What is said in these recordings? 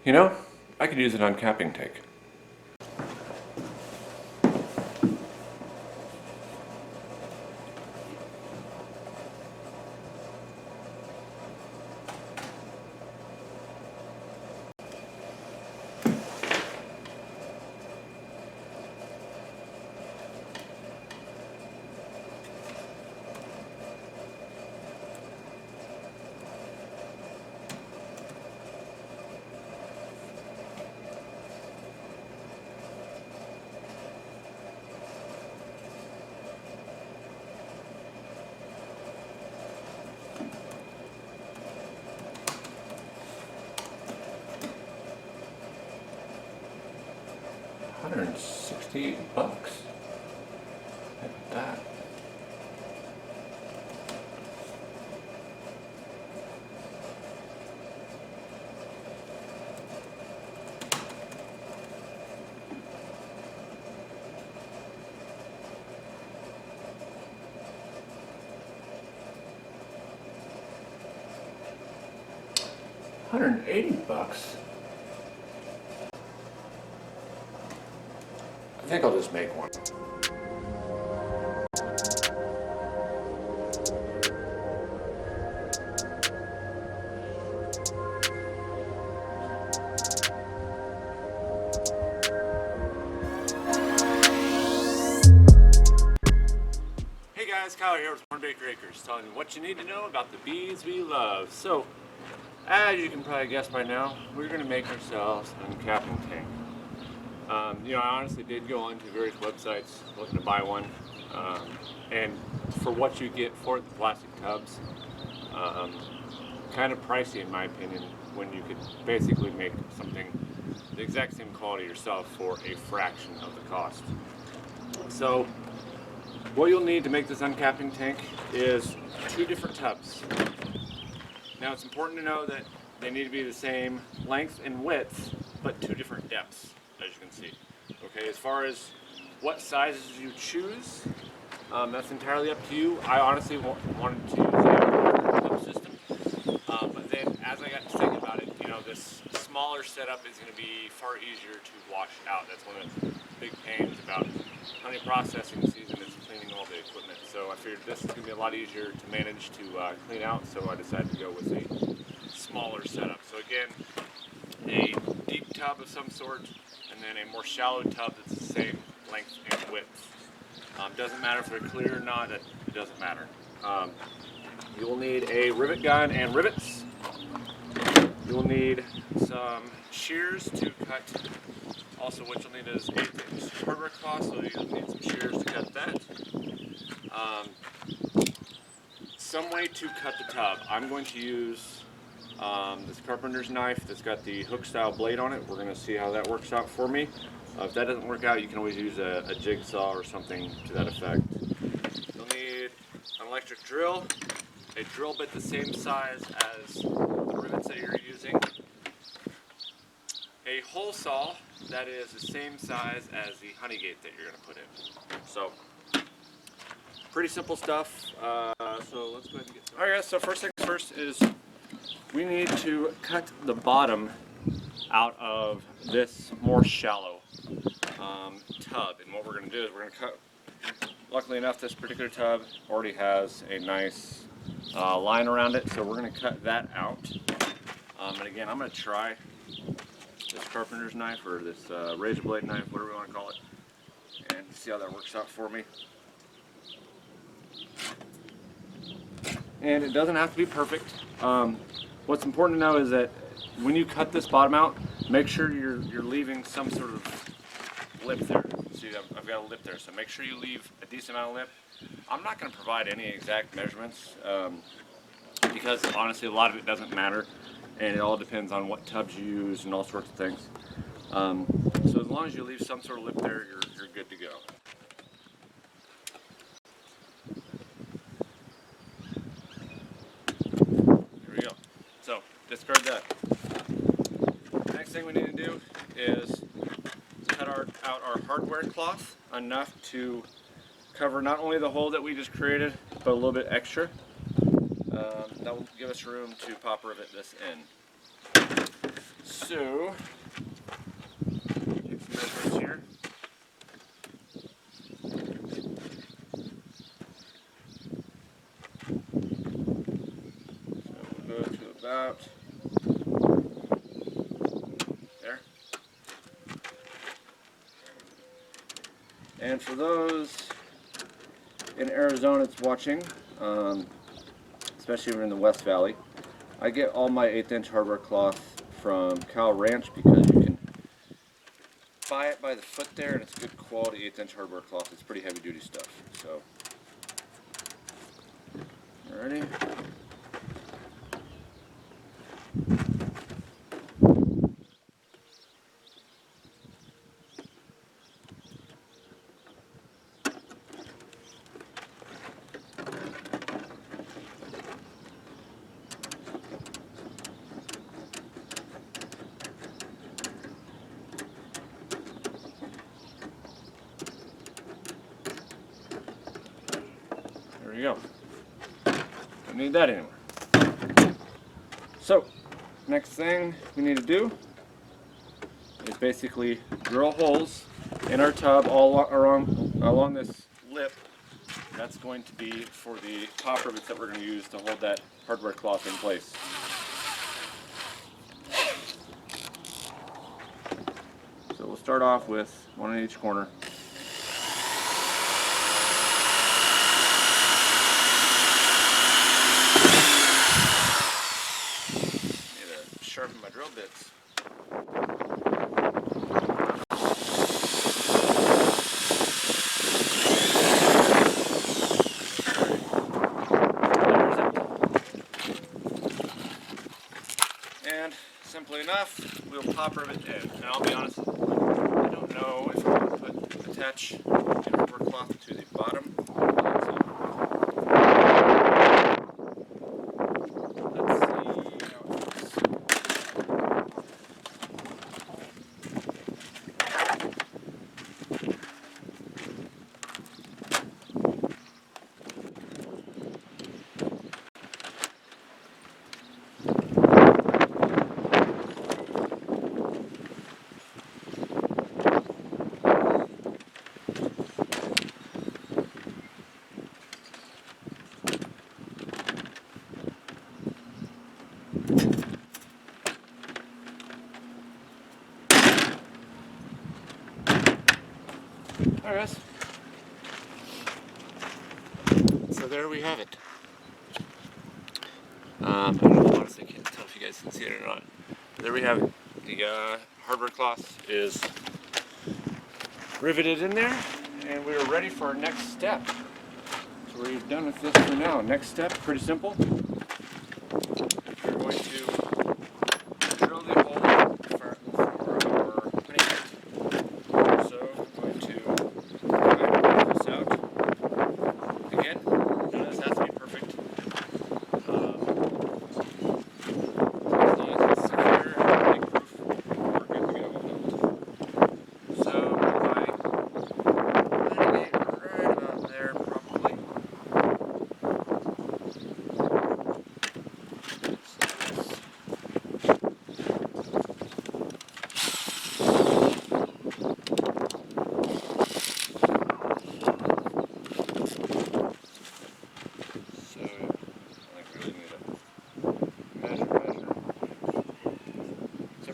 You know, I could use an uncapping tank. $168. Look at that. $180. I think I'll just make one. Hey guys, Kyle here with Hornbaker Acres, telling you what you need to know about the bees we love. So, as you can probably guess by now, we're going to make ourselves an uncapping tank. I honestly did go onto various websites looking to buy one, and for what you get for the plastic tubs, kind of pricey in my opinion, when you could basically make something the exact same quality yourself for a fraction of the cost. So what you'll need to make this uncapping tank is 2 different tubs. Now it's important to know that they need to be the same length and width, but 2 different depths, as you can see. Okay, as far as what sizes you choose, that's entirely up to you. I honestly wanted to use a tub system, but then as I got to thinking about it, this smaller setup is going to be far easier to wash out. That's one of the big pains about honey processing season is cleaning all the equipment. So I figured this is going to be a lot easier to manage to clean out, so I decided to go with a smaller setup. So again, a deep tub of some sort, and then a more shallow tub that's the same length and width. Doesn't matter if they're clear or not, it doesn't matter. You will need a rivet gun and rivets. You will need some shears to cut. Also what you'll need is 1/8" hardware cloth, so you'll need some shears to cut that. Some way to cut the tub. I'm going to use this carpenter's knife that's got the hook style blade on it. We're going to see how that works out for me. If that doesn't work out, you can always use a jigsaw or something to that effect. You'll need an electric drill, a drill bit the same size as the rivets that you're using, a hole saw that is the same size as the honey gate that you're going to put in. So, pretty simple stuff. So let's go ahead and get started. Alright guys, so first things first is we need to cut the bottom out of this more shallow tub. And what we're going to do is we're going to cut, luckily enough this particular tub already has a nice line around it, so we're going to cut that out. And again, I'm going to try this carpenter's knife or this razor blade knife, whatever you want to call it, and see how that works out for me. And it doesn't have to be perfect. What's important to know is that when you cut this bottom out, make sure you're leaving some sort of lip there. See, I've got a lip there, so make sure you leave a decent amount of lip. I'm not going to provide any exact measurements because honestly a lot of it doesn't matter, and it all depends on what tubs you use and all sorts of things. So as long as you leave some sort of lip there, you're good to go. So, discard that. Next thing we need to do is cut out our hardware cloth enough to cover not only the hole that we just created, but a little bit extra. That will give us room to pop rivet this in. So So, take some measurements here. So we'll go to about there. And for those in Arizona that's watching, especially if you're in the West Valley, I get all my 1/8 inch hardware cloth from Cal Ranch because you can buy it by the foot there, and it's good quality 1/8 inch hardware cloth. It's pretty heavy duty stuff. So, alrighty. There you go. Don't need that anymore. So, next thing we need to do is basically drill holes in our tub all along this lip. That's going to be for the top rivets that we're going to use to hold that hardware cloth in place. So we'll start off with one in each corner. Sharpen my drill bits. And simply enough, we'll pop rivet in. And I'll be honest, I don't know if I'm going to attach the rubber cloth to the bottom. Let's see how it works. Alright guys, so there we have it. I honestly can't tell if you guys can see it or not. There we have it. The hardware cloth is riveted in there, and we're ready for our next step. So we're done with this for now. Next step, pretty simple. We're going to drill the hole for our honey kit. So I'm going to grind this out. Again, none of this has to be perfect. As long as it's secure and leak-proof, we're good to go. So by letting it right about there, probably.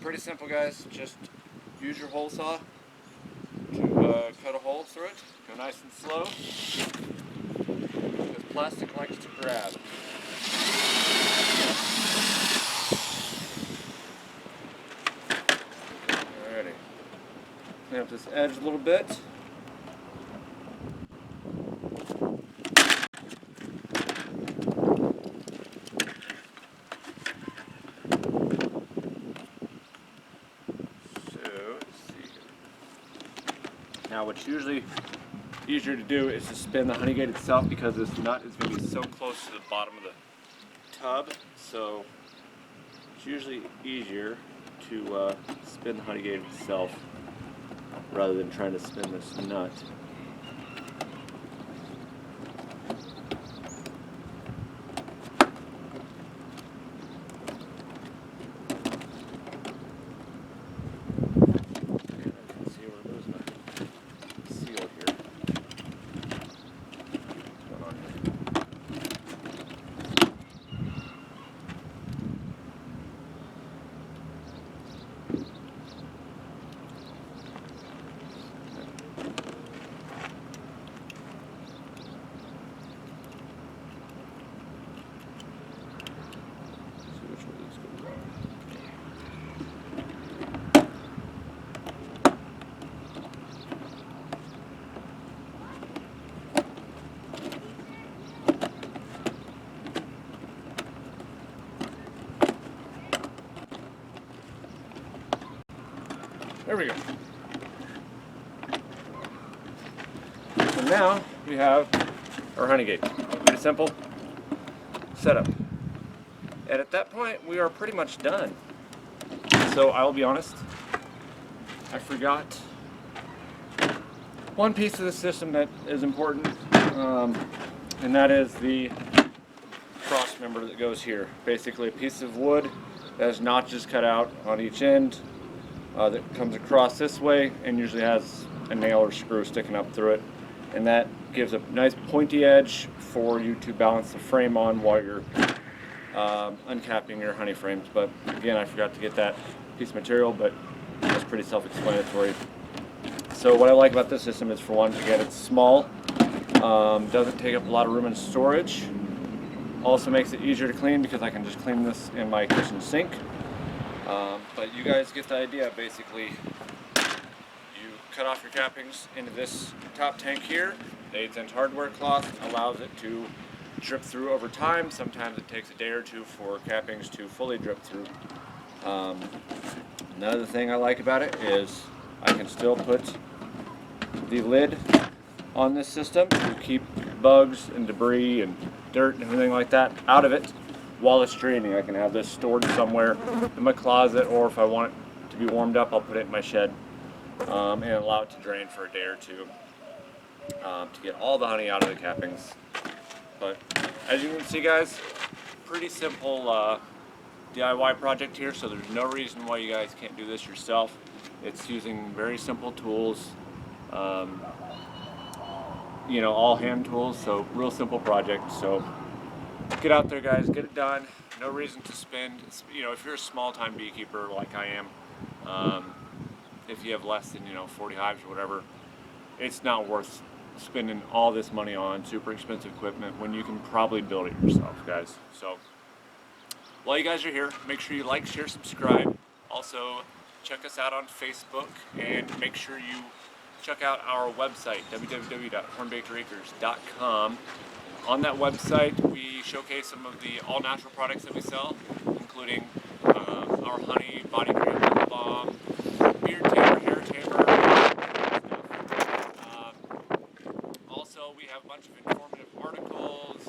Pretty simple, guys. Just use your hole saw to cut a hole through it. Go nice and slow, because plastic likes to grab. Alrighty. Clean up this edge a little bit. Now what's usually easier to do is to spin the honey gate itself, because this nut is going to be so close to the bottom of the tub, so it's usually easier to spin the honey gate itself rather than trying to spin this nut. See which way this goes on. There we go. So now we have our honey gate. Pretty simple setup. And at that point, we are pretty much done. So I'll be honest, I forgot one piece of the system that is important, and that is the cross member that goes here. Basically a piece of wood that has notches cut out on each end that comes across this way and usually has a nail or screw sticking up through it. And that gives a nice pointy edge for you to balance the frame on while you're uncapping your honey frames. But again, I forgot to get that piece of material, but that's pretty self-explanatory. So what I like about this system is, for one, again, it's small, doesn't take up a lot of room in storage, also makes it easier to clean because I can just clean this in my kitchen sink. But you guys get the idea. Basically, you cut off your cappings into this top tank here. The 1/8" hardware cloth allows it to drip through over time. Sometimes it takes a day or two for cappings to fully drip through. Another thing I like about it is I can still put the lid on this system to keep bugs and debris and dirt and everything like that out of it while it's draining. I can have this stored somewhere in my closet, or if I want it to be warmed up, I'll put it in my shed and allow it to drain for a day or two to get all the honey out of the cappings. But as you can see, guys, pretty simple DIY project here, so there's no reason why you guys can't do this yourself. It's using very simple tools, you know, all hand tools, so real simple project. So get out there, guys, get it done. No reason to spend, you know, if you're a small-time beekeeper like I am, if you have less than, 40 hives or whatever, it's not worth spending all this money on super expensive equipment when you can probably build it yourself, guys. So while you guys are here, make sure you like, share, subscribe. Also, check us out on Facebook, and make sure you check out our website, www.hornbakeracres.com. On that website, we showcase some of the all-natural products that we sell, including our honey, body cream, lip balm, beard tamer, hair tamer, also, we have a bunch of informative articles,